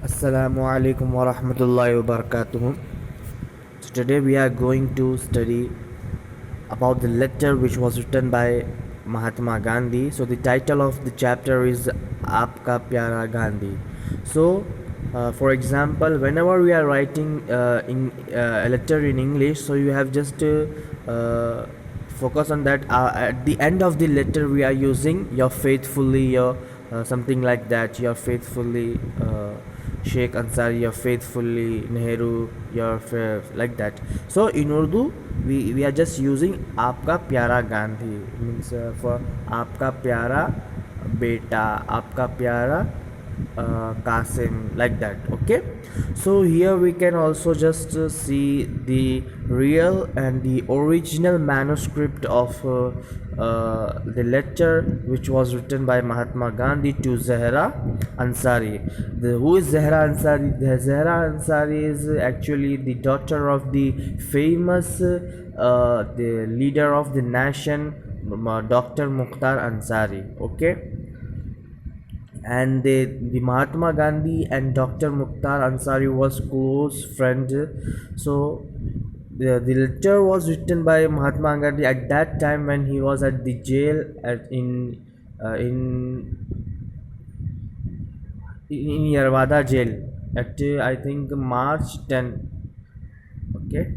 Assalamu alaikum wa rahmatullahi wa barakatuh. So today we are going to study about the letter which was written by Mahatma Gandhi. So the title of the chapter is Aapka Pyara Gandhi. So for example, whenever we are writing in a letter in English, so you have just focus on that. At the end of the letter, we are using your faithfully, your something like that. Your faithfully. Sheikh Ansari, your faithfully Nehru, your like that. So in Urdu, we are just using Aapka Pyara Gandhi means for Aapka Pyara Beta, Aapka Pyara Qasim, like that. Okay, so here we can also just see the real and the original manuscript of the letter which was written by Mahatma Gandhi to Zahra Ansari. Who is Zahra Ansari? The Zahra Ansari is actually the daughter of the famous the leader of the nation, Dr. Mukhtar Ansari. Okay, and the Mahatma Gandhi and Dr. Mukhtar Ansari was close friend. So the letter was written by Mahatma Gandhi at that time when he was at the jail in Yerwada jail at I think March 10. Okay,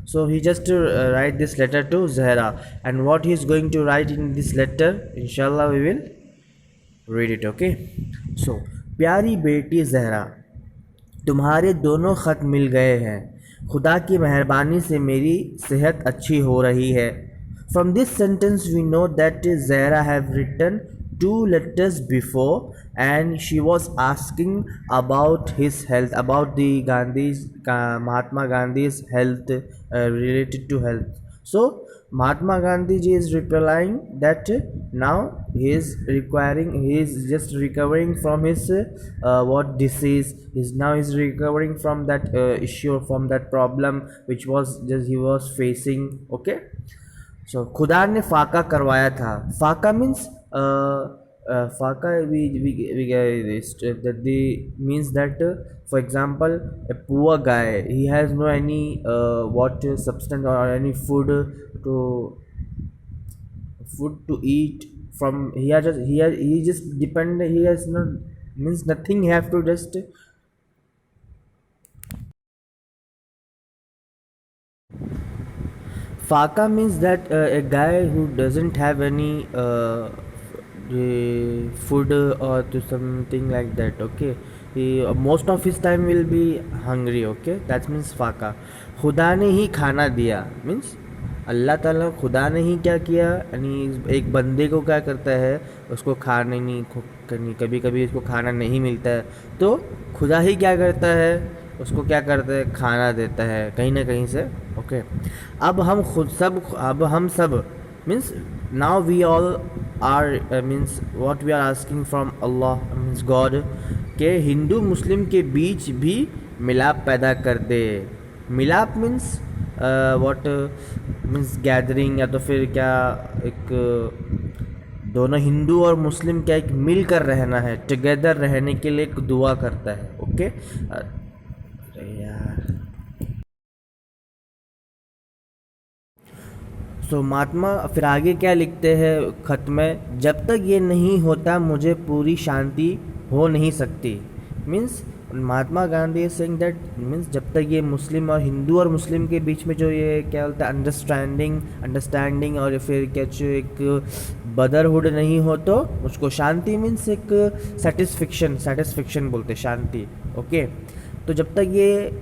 so he just write this letter to Zahra, and what he is going to write in this letter, inshallah we will read it. Okay, so प्यारी बेटी जहरा, तुम्हारे दोनों ख़त मिल गए हैं। खुदा की मेहरबानी से मेरी सेहत अच्छी हो रही है। From this sentence we know that Zahra have written two letters before, and she was asking about his health, about the Mahatma Gandhi's health, related to health. So Mahatma Gandhi ji is replying that now he is just recovering from his what disease is, now is recovering from that issue, from that problem which was just he was facing. Okay, so खुदा ने फाका करवाया था. फाका means फाका we get this, that the means that for example a poor guy, he has no any what substance or any food to eat from. He just depend, he has not means nothing, he have to just Faka means that a guy who doesn't have any food or to something like that. Okay, he most of his time will be hungry. Okay, that means फाका. खुदा ने ही खाना दिया means अल्लाह ताला, खुदा ने ही क्या किया, यानी एक बंदे को क्या करता है, उसको खाने नहीं, कभी कभी उसको खाना नहीं मिलता है, तो खुदा ही क्या करता है, उसको क्या करता है, खाना देता है कहीं ना कहीं से. ओके, अब हम सब means now we all are means what we are asking from Allah means God के हिंदू मुस्लिम के बीच भी मिलाप पैदा कर दे. मिलाप मीन्स व्हाट मीन्स गैदरिंग, या तो फिर क्या एक दोनों हिंदू और मुस्लिम क्या एक मिल कर रहना है, टुगेदर रहने के लिए एक दुआ करता है. ओके यार, तो महात्मा फिर आगे क्या लिखते हैं खत में, जब तक ये नहीं होता मुझे पूरी शांति हो नहीं सकती. Means Mahatma Gandhi saying that means जब तक ये मुस्लिम और हिंदू और मुस्लिम के बीच में जो ये क्या बोलता है अंडरस्टैंडिंग और फिर क्या जो एक ब्रदरहुड नहीं हो तो उसको शांति मीन्स एक सेटिस्फिक्शन बोलते शांति. ओके, तो जब तक ये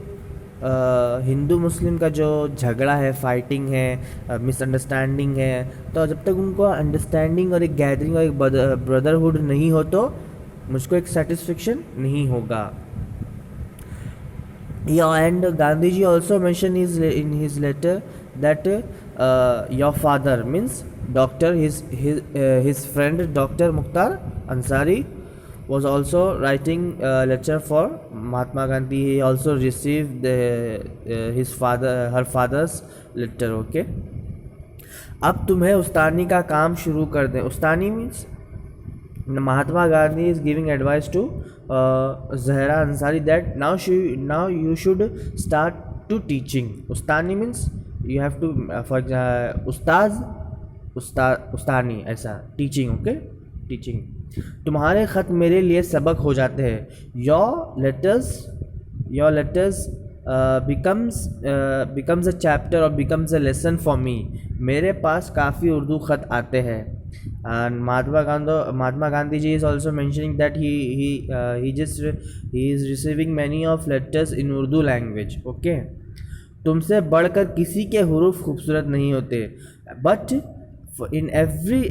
हिंदू मुस्लिम का जो झगड़ा है, फाइटिंग है, मिसअंडरस्टैंडिंग है, तो जब तक उनको अंडरस्टैंडिंग और एक गैदरिंग और एक ब्रदरहुड नहीं हो तो मुझको एक सेटिस्फिक्शन नहीं होगा. Yeah, and Gandhiji also mentioned in his letter that your father means doctor, his friend Dr. Mukhtar Ansari was also writing a letter for Mahatma Gandhi. He also received her father's letter. Okay, अब तुम्हें उस्तानी का काम शुरू कर दें. उस्तानी means Mahatma Gandhi is giving advice to Zahra Ansari that now you should start to teaching. Ustani means you have to उस्तानी ऐसा teaching. Okay, teaching. तुम्हारे ख़त मेरे लिए सबक हो जाते हैं. Your letters becomes a chapter or becomes a lesson for me. मेरे पास काफ़ी उर्दू ख़त आते हैं. And Mahatma Gandhi ji is also mentioning that he is receiving many of letters in Urdu language. Okay, तुमसे बढ़कर किसी के हुरूफ खूबसूरत नहीं होते. But in every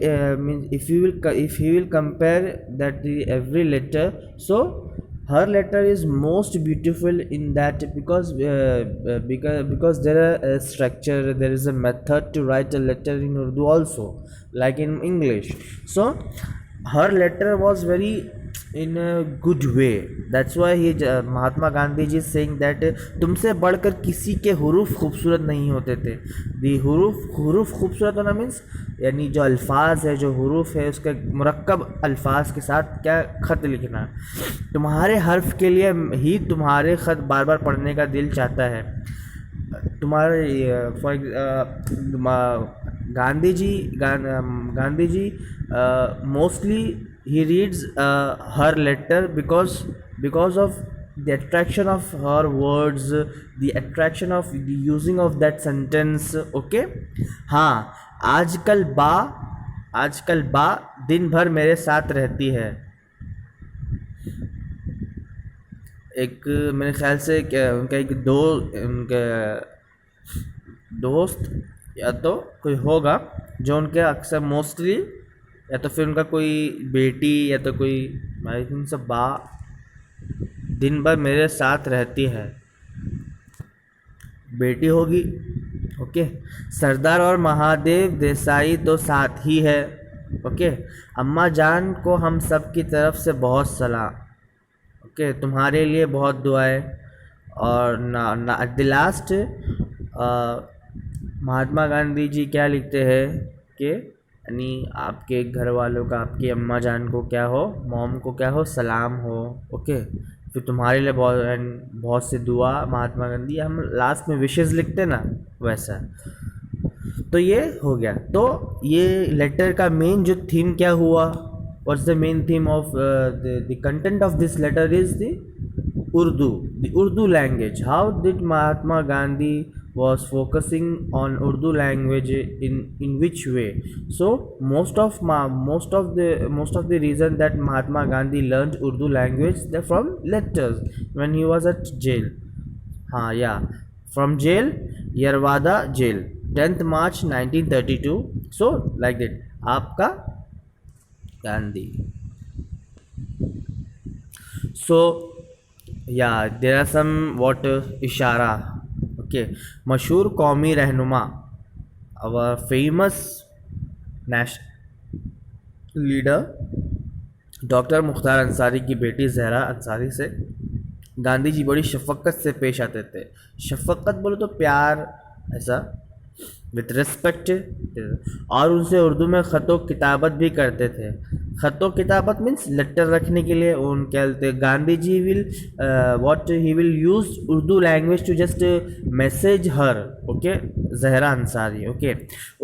if you will compare that every letter, so her letter is most beautiful in that because there are a structure, there is a method to write a letter in Urdu also, like in English. So her letter was very in a good way. That's why Mahatma Gandhi ji is saying that तुमसे बढ़कर किसी के हुरूफ खूबसूरत नहीं होते थे. दी हुरूफ खूबसूरत होना मीन्स यानी जो अल्फाज है, जो हुरूफ है, उसके मुरक्कब अल्फाज के साथ क्या ख़त लिखना. तुम्हारे हर्फ के लिए ही तुम्हारे ख़त बार बार पढ़ने का दिल चाहता है. तुम्हारे Gandhi ji mostly he reads her letter because of the attraction of her words, the attraction of the using of that sentence. Okay, हाँ, आजकल बा दिन भर मेरे साथ रहती है. एक मेरे ख्याल से उनका उनके दोस्त या तो कोई होगा जो उनके अक्सर मोस्टली, या तो फिर उनका कोई बेटी, या तो कोई आई थिंक सब बा दिन भर मेरे साथ रहती है. बेटी होगी. ओके, सरदार और महादेव देसाई तो साथ ही है. ओके, अम्मा जान को हम सब की तरफ से बहुत सलाम. ओके, तुम्हारे लिए बहुत दुआएं. और at the last Mahatma Gandhi ji क्या लिखते हैं कि यानी आपके घर वालों का, आपकी अम्मा जान को क्या हो, मॉम को क्या हो, सलाम हो. ओके, फिर तुम्हारे लिए बहुत सी दुआ. महात्मा गांधी, हम लास्ट में विशेज़ लिखते ना, वैसा. तो ये हो गया. तो ये लेटर का मेन जो थीम क्या हुआ, what's the main theme of the content of this letter is the Urdu language. How did Mahatma Gandhi was focusing on Urdu language in which way? So most of the reason that Mahatma Gandhi learned Urdu language from letters when he was at jail. From jail, Yerwada jail, 10th March 1932. So like that, आपका Gandhi. So there are some इशारा. Okay, मशहूर कौमी रहनुमा, our famous national leader doctor Mukhtar Ansari की बेटी जहरा अंसारी से गांधी जी बड़ी शफ़क़त से पेश आते थे. शफ़क़त बोलो तो प्यार, ऐसा विथ रिस्पेक्ट. और उनसे उर्दू में ख़तो किताबत भी करते थे. ख़तो किताबत मीन्स लेटर रखने के लिए उनके कहते. Gandhi ji he will use Urdu language to just message her. Okay, Zahra Ansari. Okay,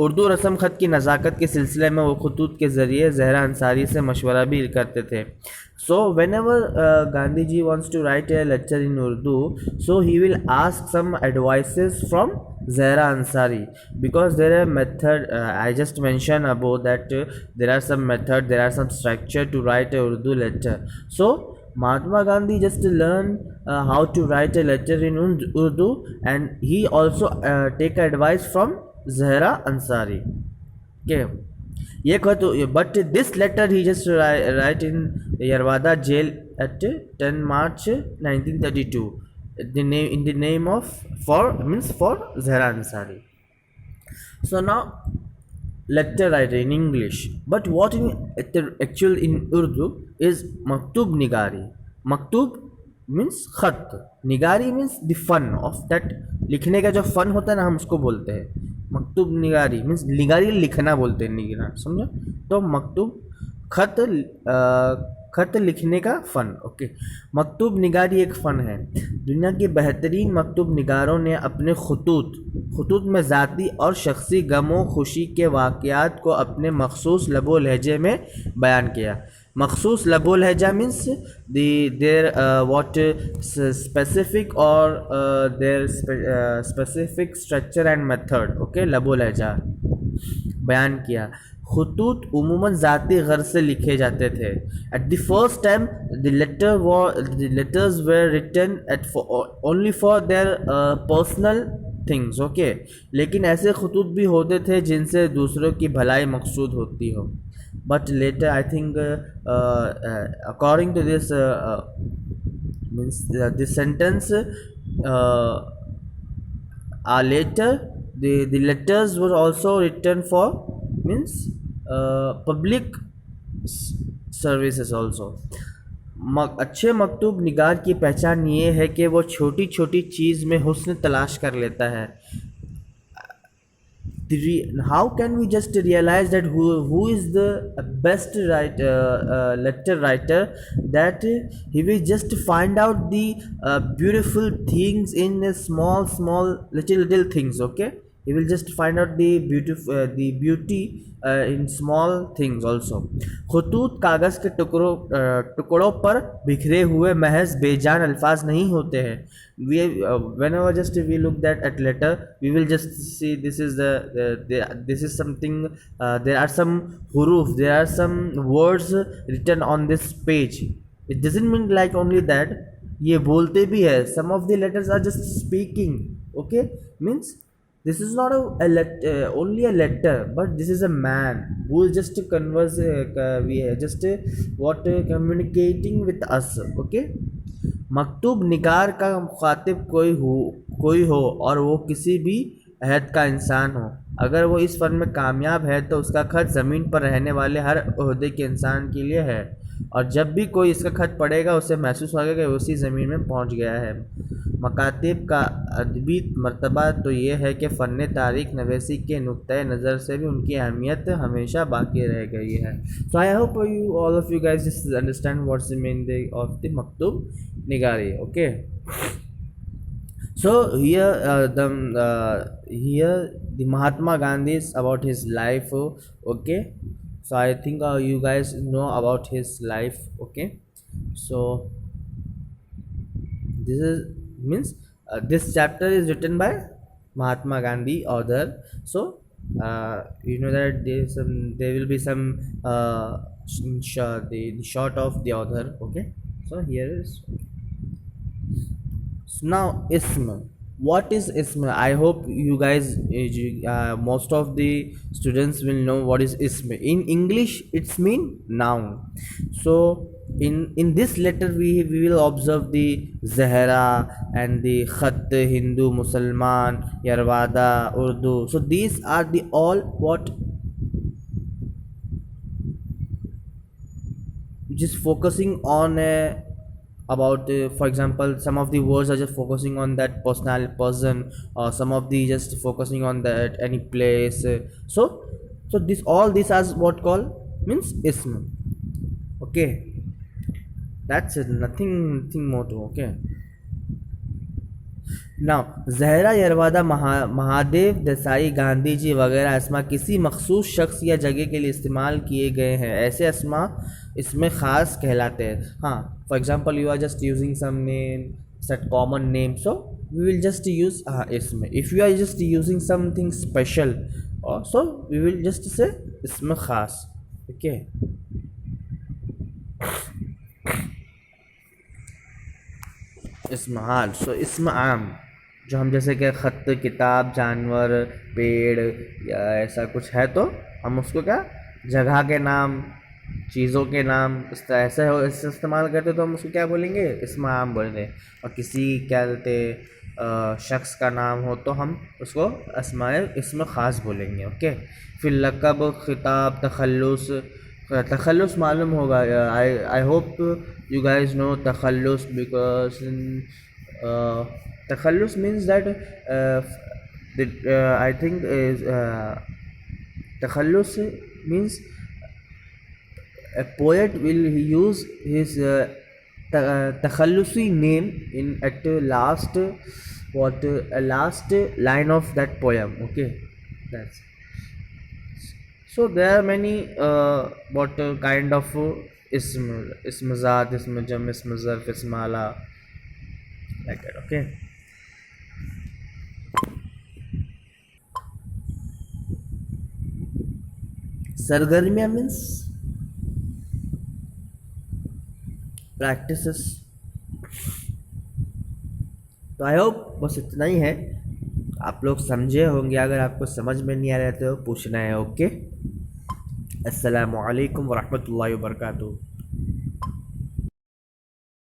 Urdu रस्म ख़त की नज़ाकत के सिलसिले में वो खतूत के ज़रिए जहरा अंसारी से मशवरा भी करते थे. So whenever Gandhi ji wants to write a lecture in Urdu, so he will ask some advices from Zahra Ansari, because there are method. I just mentioned about that there are some method, there are some structure to write a Urdu letter. So Mahatma Gandhi just learned how to write a letter in Urdu, and he also take advice from Zahra Ansari. Okay. But this letter he just write in Yerwada jail at 10 March 1932. In the name of for Zahra Ansari. So now letter writer in English, but what in actual in Urdu is maktub nigari. Maktub means खत, निगारी means the fun of that. लिखने का जो fun होता है ना, हम उसको बोलते हैं मकतूब निगारी. मीन्स निगारी लिखना बोलते हैं, निगरा, समझो. तो मकतूब खत खत लिखने का फ़न। ओके, मकतूब निगारी एक फ़न है। दुनिया के बेहतरीन मकतूब निगारों ने अपने खतूत में ज़ाती और शख्सी गमों खुशी के वाक़यात को अपने मखसूस लबो लहजे में बयान किया। मखसूस लबो लहजा मीन्स देर वॉट स्पेसिफिक और there specific structure and method. Okay, लबो लहजा बयान किया। खतूत उमूमन ज़ाती गर्ज से लिखे जाते थे। At the first time the letters were written at only for their personal things. Okay, लेकिन ऐसे खतूत भी होते थे जिनसे दूसरों की भलाई मकसूद होती हो। But letter I think according to this means this sentence later the letters were also written for means public services also। अच्छे मकतूब निगार की पहचान ये है कि वो छोटी छोटी चीज़ में हुस्न तलाश कर लेता है। How can we just realize that who is the best letter writer, that he will just find out the beautiful things in the small little things। Okay, he will just find out the beauty in small things also। खतूत कागज़ के टुकड़ों पर बिखरे हुए महज बेजान अल्फाज नहीं होते हैं। we whenever just we look that at letter, we will just see this is this is something, there are some huruf, there are some words written on this page। it doesn't mean like only that ये बोलते भी है, some of the letters are just speaking। okay, means this is not only a letter, but this is a man who is just converse we are just communicating with us। okay, मकतूब निगार का मुखातिब कोई हो और वो किसी भी अहद का इंसान हो। अगर वो इस फ़न में कामयाब है तो उसका खत ज़मीन पर रहने वाले हर ओहदे के इंसान के लिए है, और जब भी कोई इसका खत पढ़ेगा उसे महसूस होगा कि उसी ज़मीन में पहुंच गया है। मकातिब का अदबी मर्तबा तो ये है कि फ़न तारीख़ नवेसी के नुक्ते नज़र से भी उनकी अहमियत हमेशा बाकी रह गई है। So I hope you all of you guys just understand what's the meaning of the मकतूब निगारी। Okay, so here the Mahatma Gandhi is about his life। okay, so I think you guys know about his life। okay, so this is means this chapter is written by Mahatma Gandhi author। so you know that there will be some the short of the author। okay, so here is now ism। what is ism? I hope you guys most of the students will know what is ism। in English it's mean noun। so in this letter we will observe the Zahra and the Khat, Hindu, Musalman, Yarwada, Urdu। so these are the all what just focusing on about for example some of the words are just focusing on that person, or some of the just focusing on that any place। so this all this as what called means ism। okay, that's it, nothing more to। okay, now Zahra, Yerwada, Mahadev Desai, Gandhi ji वगैरह अस्मा किसी मखसूस शख्स या जगह के लिए इस्तेमाल किए गए हैं। ऐसे अस्मा इसमें ख़ास कहलाते हैं। हाँ, for example you are just using some name set common name, so we will just use इसमें। If you are just using something special so we will just say इसमें ख़ास। ओके, इसम हाल, सो इसम आम जो हम जैसे कि ख़त, किताब, जानवर, पेड़ या ऐसा कुछ है तो हम उसको क्या जगह के नाम, चीज़ों के नाम इस तरह ऐसे हो इससे इस्तेमाल करते तो हम उसको क्या बोलेंगे इसम आम बोलेंगे। और किसी क्या कहते शख्स का नाम हो तो हम उसको अस्माए इसमें ख़ास बोलेंगे। ओके, फिर लक़ब, ख़िताब, तखल्लुस। तखल्लुस मालूम होगा, I hope you guys know takhallus because takhallus means that I think is takhallus means a poet will use his takhallusi name in at the last what last line of that poem. Okay, that's so there are many what kind of ismazat, ismajam, ismazarf, ismala, like that. Okay. Sargarmiya means practices. तो I hope बस इतना ही है, आप लोग समझे होंगे। अगर आपको समझ में नहीं आ रहा तो पूछना है। ओके, अस्सलामु अलैकुम वरहमतुल्लाहि वबरकातुहू।